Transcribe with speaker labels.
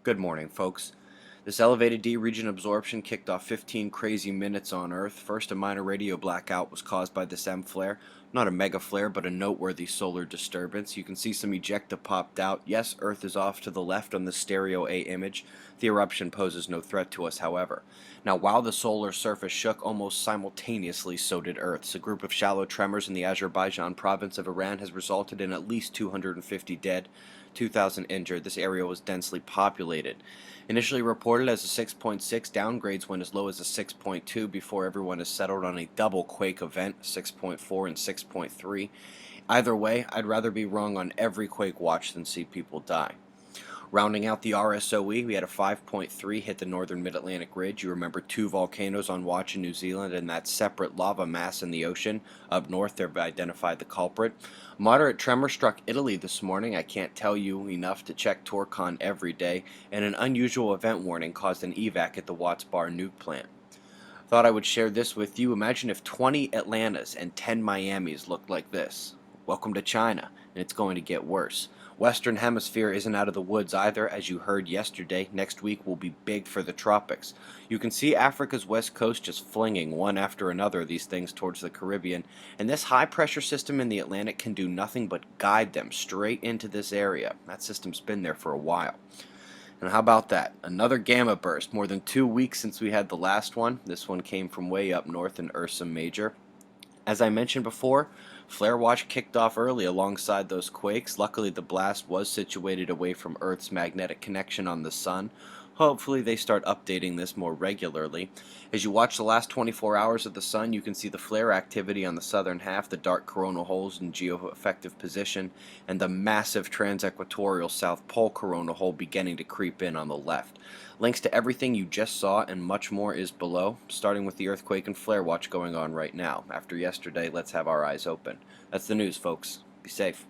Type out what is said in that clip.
Speaker 1: Good morning, folks. This elevated D region absorption kicked off 15 crazy minutes on Earth. First, a minor radio blackout was caused by this M flare. Not a mega flare, but a noteworthy solar disturbance. You can see some ejecta popped out. Yes, Earth is off to the left on the stereo A image. The eruption poses no threat to us, however. Now, while the solar surface shook almost simultaneously, so did Earth's. A group of shallow tremors in the Azerbaijan province of Iran has resulted in at least 250 dead, 2,000 injured. This area was densely populated. Initially reported as a 6.6, downgrades went as low as a 6.2 before everyone is settled on a double quake event, 6.4 and 6.3. Either way, I'd rather be wrong on every quake watch than see people die. Rounding out the RSOE, we had a 5.3 hit the northern mid-Atlantic ridge. You remember two volcanoes on watch in New Zealand and that separate lava mass in the ocean. Up north, they've identified the culprit. Moderate tremor struck Italy this morning. I can't tell you enough to check Torcon every day. And an unusual event warning caused an evac at the Watts Bar nuke plant. Thought I would share this with you. Imagine if 20 Atlantas and 10 Miamis looked like this. Welcome to China, and it's going to get worse. Western Hemisphere isn't out of the woods either, as you heard yesterday. Next week will be big for the tropics. You can see Africa's west coast just flinging one after another of these things towards the Caribbean, and this high-pressure system in the Atlantic can do nothing but guide them straight into this area. That system's been there for a while. And how about that? Another gamma burst. More than 2 weeks since we had the last one. This one came from way up north in Ursa Major. As I mentioned before, Flare Watch kicked off early alongside those quakes. Luckily, the blast was situated away from Earth's magnetic connection on the Sun. Hopefully, they start updating this more regularly. As you watch the last 24 hours of the Sun, you can see the flare activity on the southern half, the dark coronal holes in geo-effective position, and the massive transequatorial South Pole coronal hole beginning to creep in on the left. Links to everything you just saw and much more is below, starting with the earthquake and flare watch going on right now. After yesterday, let's have our eyes open. That's the news, folks. Be safe.